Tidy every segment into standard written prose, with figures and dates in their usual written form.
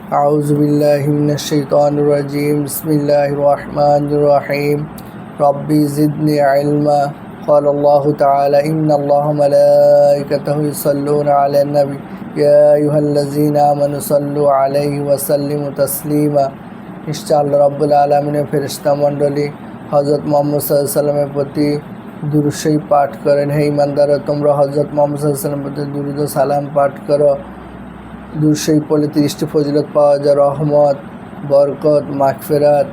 أعوذ بالله من الشيطان الرجيم بسم الله الرحمن الرحيم ربي زدني علما قال الله تعالى إن الله ملائكته يصلون على النبي يا أيها الذين آمنوا صلوا عليه وسلموا تسليما নিশ্চয় রব্বুল আলামিনের ফেরেশতা মণ্ডলী হযরত মুহাম্মদ সাল্লাল্লাহু আলাইহি ওয়াসাল্লামের প্রতি দুরূদ শরীফ পাঠ করেন। হে ঈমানদাররা, তোমরা হযরত মুহাম্মদ সাল্লাল্লাহু আলাইহি ওয়াসাল্লামের প্রতি দুরূদ ও সালাম পাঠ করো। দুরূদ শরীফ পড়লে 30টি ফজিলত পাওয়া যায়, রহমত, বরকত, মাগফিরাত।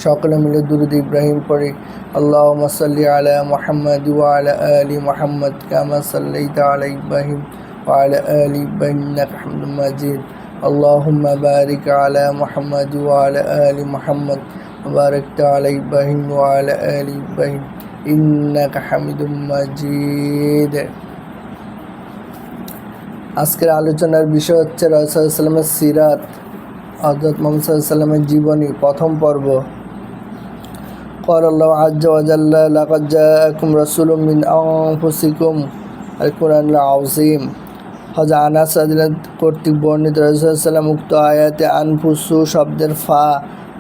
সকলে মিলে দুরূদ ইব্রাহিম পড়ি। আল্লাহুম্মা সাল্লি আলা মুহাম্মাদ ওয়া আলা আলি মুহাম্মাদ কামা সাল্লাইতা আলা ইব্রাহিম ওয়া আলা আলি ইব্রাহিম ইন্নাকা হামিদুম মাজিদ। আল্লাহুম্মা বারিক আলা মুহাম্মাদ ওয়া আলা আলি মুহাম্মাদ ওয়া বারাকতা আলা ইব্রাহিম ওয়া আলা আলি ইব্রাহিম ইন্নাকা হামিদুম মাজিদ। আজকের আলোচনার বিষয় হচ্ছে রাসূলুল্লাহ সাল্লাল্লাহু আলাইহি ওয়াসাল্লামের সিরাত, হযরত মুহাম্মদ সাল্লাল্লাহু আলাইহি ওয়াসাল্লামের জীবনী, প্রথম পর্ব। ক্বালাল্লাহু আযজা ওয়া জাল্লা লাকাদ জাআকুম রাসূলুম মিন আনফুসিকুম আল কুরআনুল আযীম। হযরত আনাস রাদিয়াল্লাহু কর্তৃক বর্ণিত, রাসূলুল্লাহ সাল্লাল্লাহু আলাইহি ওয়াসাল্লাম উক্ত আয়াতে আনফুসু শব্দের ফা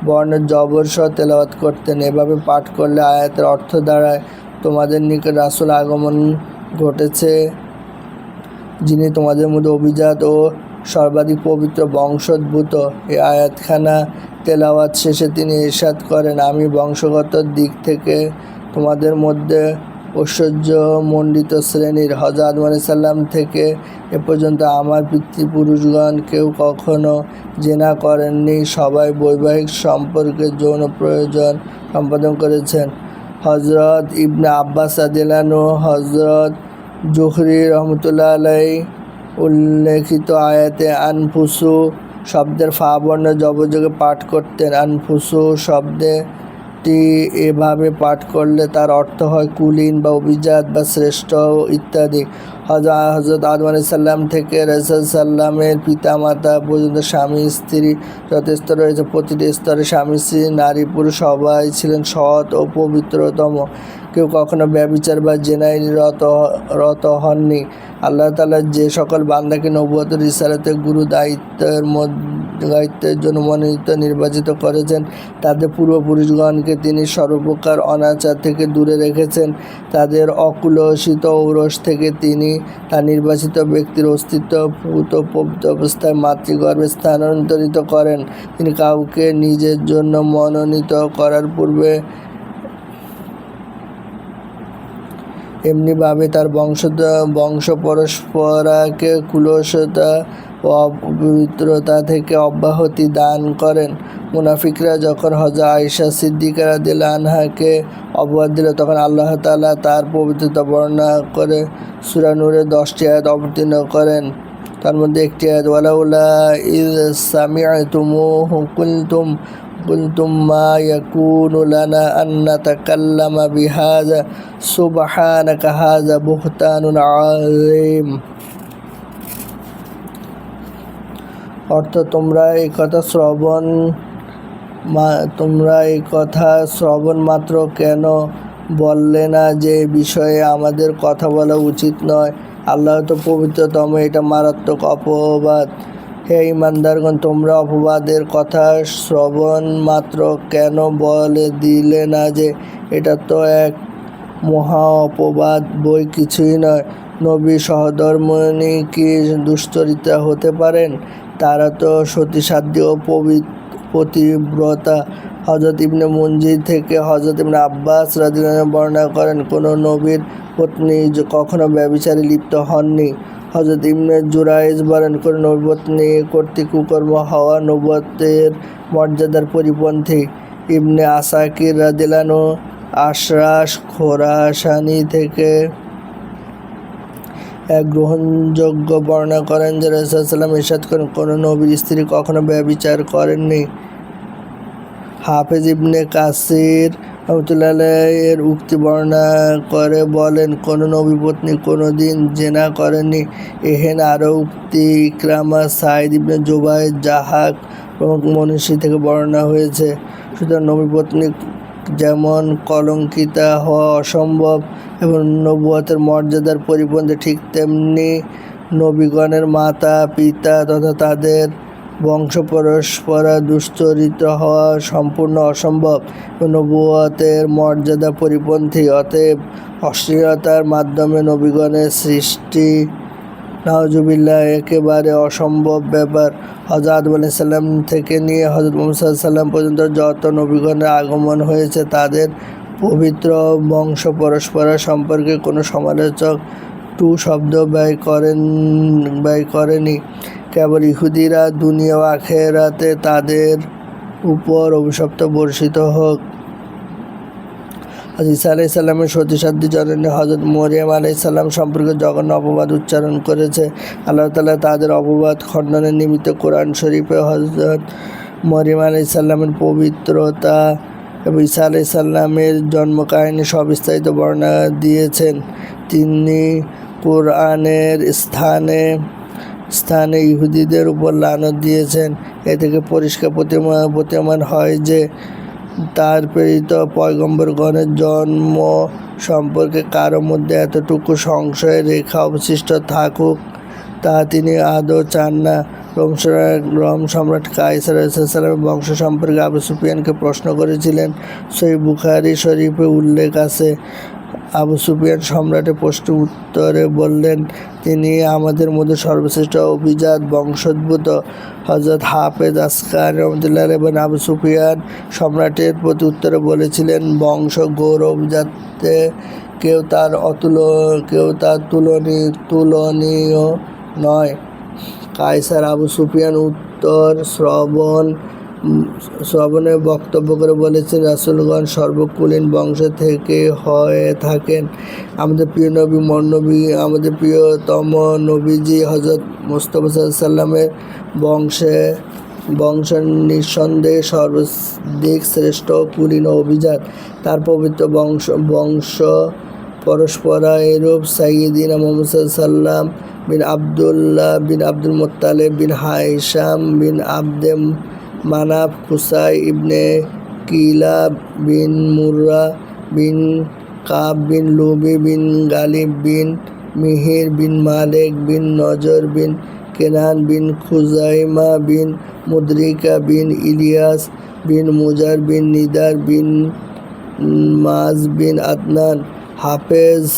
বর্ণের জবর সহ তেলাওয়াত করতেন। এভাবে পাঠ করলে আয়াতের অর্থ দাঁড়ায়, তোমাদের নিকট রাসূল আগমন ঘটেছে, যিনি তোমাদের মধ্যে অভিজাত ও সর্বাধিক পবিত্র বংশোদ্ভূত। এই আয়াতখানা তেলাওয়াত শেষে তিনি ইরশাদ করেন, আমি বংশগত দিক থেকে তোমাদের মধ্যে ঐশ্বর্যমণ্ডিত শ্রেণীর। হযরত আদম আলাইহিস সালাম থেকে এ পর্যন্ত আমার পিতৃপুরুষগণ কেউ কখনো জিনা করেননি, সবাই বৈবাহিক সম্পর্কে যৌন প্রয়োজন সম্পাদন করেছেন। হযরত ইবনে আব্বাস রাদিয়াল্লাহু আনহু হযরত জুহরি রহমতুল্লাহ আলাইহি উল্লেখিত আয়াতে আনফুসু শব্দের ফা বর্ণের জবরযোগে পাঠ করতেন। আনফুসু শব্দটি এভাবে পাঠ করলে তার অর্থ হয় কুলীন বা অভিজাত বা শ্রেষ্ঠ ইত্যাদি। হযরত আদম আলাইহিস সালাম থেকে রাসূল সাল্লামের পিতামাতা পর্যন্ত স্বামী স্ত্রী যত স্তর রয়েছে, প্রতিটি স্তরে স্বামী স্ত্রী নারী পুরুষ সবাই ছিলেন সৎ ও পবিত্রতম। কেউ কখনো ব্যভিচার বা জেনায় রত হননি। আল্লাহ তাআলা যে সকল বান্দাকে নবুয়ত রিসালাতের গুরু দায়িত্বের জন্য মনোনীত নির্বাচিত করেছেন, তাদের পূর্বপুরুষগণকে তিনি সর্বপ্রকার অনাচার থেকে দূরে রেখেছেন। তাদের অকুলসিত ঔরস থেকে তিনি তার নির্বাচিত ব্যক্তির অস্তিত্ব পূত পবিত্র অবস্থায় মাতৃগর্ভে স্থানান্তরিত করেন। তিনি কাউকে নিজের জন্য মনোনীত করার পূর্বে এমনিভাবে তার বংশ পরম্পরাকে কুলসতা ও অপবিত্রতা থেকে অব্যাহতি দান করেন। মুনাফিকরা যখন হযরত আয়েশা সিদ্দিকা রাদিয়াল্লাহু আনহাকে অপবাদ দিল, তখন আল্লাহ তাআলা তার পবিত্রতা বর্ণনা করে সূরা নূরের 10টি আয়াত অবতীর্ণ করেন। তার মধ্যে একটি আয়াত, ওয়ালাউলা ইয সামি'তুমুহু কুলতুম মা ইয়াকুনু লানা আন নাতাকাল্লামা বিহাযা সুবহানাকা হাযা বুহতানুন আযীম। অর্থ, তোমরা এই কথা শ্রবণ মাত্র কেন বললে না যে বিষয়ে আমাদের কথা বলা উচিত নয়? আল্লাহ তো পবিত্রতম, এটা মারাত্মক অপবাদ। হে ঈমানদারগণ, তোমরা অপবাদের কথা শ্রবণ মাত্র কেন বলে দিলে না যে এটা তো এক মহা অপবাদ, বই কিছুই নয়। নবী সহধর্মিণী কি দুশ্চরিত্রা হতে পারেন? তারা তো সতীসাধ্বী ও পতিব্রতা। হযরত ইবনে মুনজির থেকে হযরত ইবনে আব্বাস রাদিয়াল্লাহু আনহু বর্ণনা করেন, কোনো নবীর পত্নী কখনো ব্যভিচারে লিপ্ত হননি। হযরত ইবনে জুরাইজ বলেন, কোনো নবীর পত্নী কর্তৃক কুকর্ম হওয়া নবুয়তের মর্যাদার পরিপন্থী। ইবনে আসাকির রাদিয়াল্লাহু আনহু আশরাস খোরাসানি থেকে এক গ্রহণযোগ্য বর্ণনা করেন যে রাসূলুল্লাহ সাল্লাল্লাহু আলাইহি ওয়াসাল্লাম ইরশাদ করেন, কোনো নবীর স্ত্রী কখনো ব্যভিচার করেননি। হাফেজ ইবনে কাসির রহমতুল্লাহ আলাইহি এর উক্তি বর্ণনা করে বলেন, কোনো নবী পত্নী কোনো দিন জেনা করেননি। এহেন আরও উক্তি ইকরামা, সাঈদ ইবনে জুবাইর, জাহাক প্রমুখ মনীষী থেকে বর্ণনা হয়েছে। সুতরাং নবী পত্নী যেমন কলঙ্কিতা হওয়া অসম্ভব এবং নবুয়তের মর্যাদার পরিপন্থী, ঠিক তেমনি নবীগণের মাতা পিতা তথা তাদের বংশ পরস্পরা দুশ্চরিত্র হওয়া সম্পূর্ণ অসম্ভব। নবুয়তের মর্যাদা পরিপন্থী। অতএব অশ্লীলতার মাধ্যমে নবীগণের সৃষ্টি নাউজুবিল্লাহ একেবারে অসম্ভব ব্যাপার। হযরত আদম আলাইহিস সালাম থেকে নিয়ে হযরত মুহাম্মদ সাল্লাল্লাহু আলাইহি সাল্লাম পর্যন্ত যত নবীগণের আগমন হয়েছে তাদের পবিত্র বংশ পরস্পরা সম্পর্কে কোনো সমালোচক টু শব্দ ব্যয় করেনি। কেবল ইহুদিরা দুনিয়া ও আখিরাতে তাদের উপর অভিশপ্ত বর্ষিত হোক। হযরত ঈসা আলাইহিস সালামের সতীসাধ্য জননী হযরত মরিয়ম আলাইহিস সালাম সম্পর্কে জঘন্য অপবাদ উচ্চারণ করেছে। আল্লাহ তাআলা তাদের অপবাদ খণ্ডনের নিমিত্ত কোরআন শরীফে হযরত মরিয়ম আলাইহিস সালামের পবিত্রতা এবং ঈসা আলাইহিস সালামের জন্মকাহিনী সবিস্তারিত বর্ণনা দিয়েছেন। তিনি কোরআনের স্থানে ইহুদিদের উপর লানত দিয়েছেন। এ থেকে পরিষ্কার প্রতীয়মান হয় যে তার প্রেরিত পয়গম্বরগণের জন্ম সম্পর্কে কারো মধ্যে এতটুকু সংশয়ের রেখা অবশিষ্ট থাকুক তা তিনি আদৌ চান না। রোম সম্রাট কায়সার আলাইহিসসালামের বংশ সম্পর্কে আবু সুফিয়ানকে প্রশ্ন করেছিলেন। সহিহ বুখারী শরীফে উল্লেখ আছে, আবু সুফিয়ান সম্রাটের প্রশ্নের উত্তরে বললেন, তিনি আমাদের মধ্যে সর্বশ্রেষ্ঠ অভিজাত বংশোদ্ভূত। হযরত হাফেজ আসকারী রাহমাতুল্লাহ এবং আবু সুফিয়ান সম্রাটের প্রতি উত্তরে বলেছিলেন, বংশ গৌরব যাতে কেউ তার তুলনীয় নয়। কায়সার আবু সুফিয়ান উত্তর শ্রবণে বক্তব্য করে বলেছেন, রাসূলগণ সর্বকুলীন বংশ থেকে হয়ে থাকেন। আমাদের প্রিয় নবী আমাদের প্রিয়তম নবীজি হযরত মুস্তাফা সাল্লাল্লাহু আলাইহি সাল্লামের বংশ নিঃসন্দেহে সর্বাধিক শ্রেষ্ঠ, কুলীন ও অভিজাত। তার পবিত্র বংশ পরস্পরা এরূপ: সাইয়্যিদিনা মুহাম্মদ সাল্লাল্লাহু আলাইহি সাল্লাম বিন আব্দুল্লাহ বিন আব্দুল মুত্তালিব বিন হাইশাম বিন আবদে মানাফ, কুসাই ইবনে কিলাব বিন মুররা বিন কাব বিন লুবি বিন গালিব বিন মিহির বিন মালিক বিন নজর বিন কেনান বিন খুজাইমা বিন মুদরিকা বিন ইলিয়াস বিন মুজার বিন নিদার বিন মাজ বিন আদনান। হাফেজ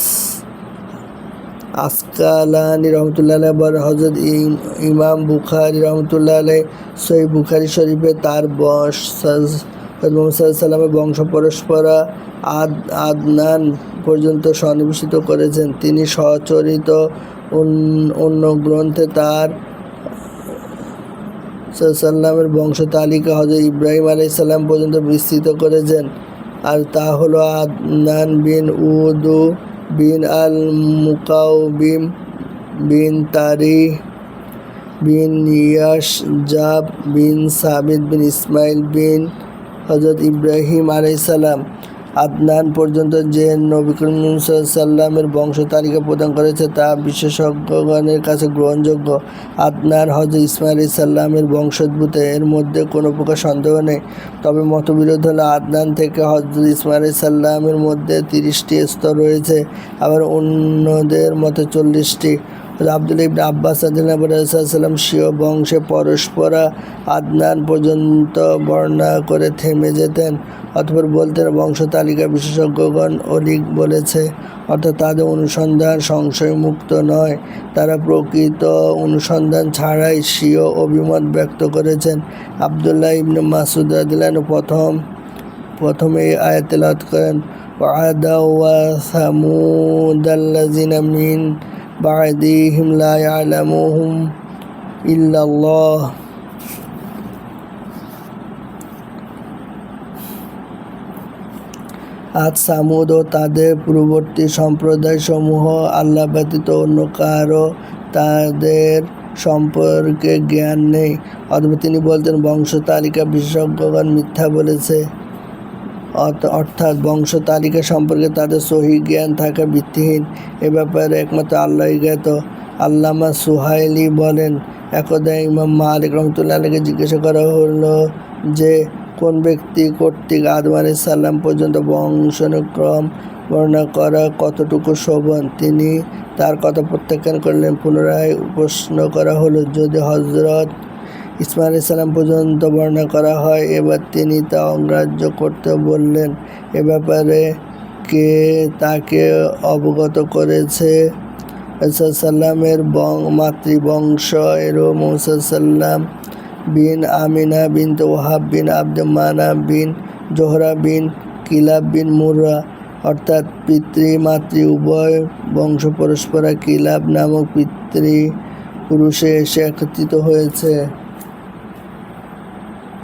আসকালানি রহমতুল্লাহ আলাইহি বলেন, হযরত ইমাম বুখারী রহমতুল্লাহ আলাইহি সহিহ বুখারী শরীফে তার মুহাম্মদ সাল্লাল্লাহু আলাইহি সাল্লামের বংশ পরস্পরা আদনান পর্যন্ত সন্নিবেশিত করেছেন। তিনি স্বচরিত অন্য গ্রন্থে তার সাল্লামের বংশ তালিকা হযরত ইব্রাহিম আলাইহিস সালাম পর্যন্ত বিস্তৃত করেছেন। আর তা হলো আদনান বিন উদু বিন আল মুকাউবিম বিন তারিহ বিন ইয়াশজাব বিন সাবিত বিন ইসমাইল বিন হযরত ইব্রাহিম আলাইহিস সালাম। আদনান পর্যন্ত যে নবী করিম সাল্লাল্লাহু আলাইহি সাল্লামের বংশ তালিকা প্রদান করেছে তা বিশেষজ্ঞগণের কাছে গ্রহণযোগ্য। আদনান হযরত ইসমাইল আলাইহিস সালামের বংশোদ্ভূত, এর মধ্যে কোনো প্রকার সন্দেহ নেই। তবে মতবিরোধ হলো আদনান থেকে হযরত ইসমাইল আলাইহিস সালামের মধ্যে 30টি স্তর রয়েছে, আবার অন্যদের মতে 40টি। আব্দুল্লাহ ইবনে আব্বাস রাদিয়াল্লাহু আনহু স্বীয় বংশে পরস্পরা আদনান পর্যন্ত বর্ণনা করে থেমে যেতেন। অতঃপর বলতেন, বংশ তালিকা বিশেষজ্ঞগণ অলিক বলেছে, অর্থাৎ তাদের অনুসন্ধান সংশয়মুক্ত নয়। তারা প্রকৃত অনুসন্ধান ছাড়াই স্বীয় অভিমত ব্যক্ত করেছেন। আব্দুল্লাহ ইবনে মাসউদ রাদিয়াল্লাহু আনহু প্রথমে এই আয়াত তেলাওয়াত করেন, ওয়া'আদা ওয়া সামুদাল্লাযিনা মিন বা'দিহিম লা ইয়ালামুহুম ইল্লাল্লাহ। আদ, সামুদ ও তাদের পূর্ববর্তী সম্প্রদায়সমূহ আল্লাহ ব্যতীত অন্য কারো তাদের সম্পর্কে জ্ঞান নেই। অথবা তিনি বলতেন, বংশ তালিকা বিশেষজ্ঞগণ মিথ্যা বলেছে, অর্থাৎ বংশ তালিকা সম্পর্কে তাদের সহিহ জ্ঞান থাকা ভিত্তিহীন। এ ব্যাপারে একমাত্র আল্লাহই জ্ঞাত। আল্লামা সুহাইলি বলেন, একদা ইমাম মালিক রহমতুল্লাহ আলাইহিকে জিজ্ঞাসা করা হলো যে কোন ব্যক্তি কর্তৃক আদম আলাইহিস সালাম পর্যন্ত বংশানুক্রম বর্ণনা করা কতটুকু শোভন। তিনি তার কথা প্রত্যাখ্যান করলেন। পুনরায় প্রশ্ন করা হলো, যদি হযরত ইসমাঈল আলাইহিস সালাম পর্যন্ত বর্ণনা করা হয়, এবার তিনি তা অগ্রাহ্য করতে বললেন। এ ব্যাপারে কে তাকে অবগত করেছে? রাসূলুল্লাহের মাতৃবংশ এরও মুসা সাল্লাম বিন আমিনা বিনতে ওহাব বিন আব্দ মানাফ বিন জোহরা বিন কিলাব বিন মুররা, অর্থাৎ পিতৃ-মাতৃ উভয় বংশ পরস্পর কিলাব নামক পিতৃপুরুষে এসে একত্রিত হয়েছে।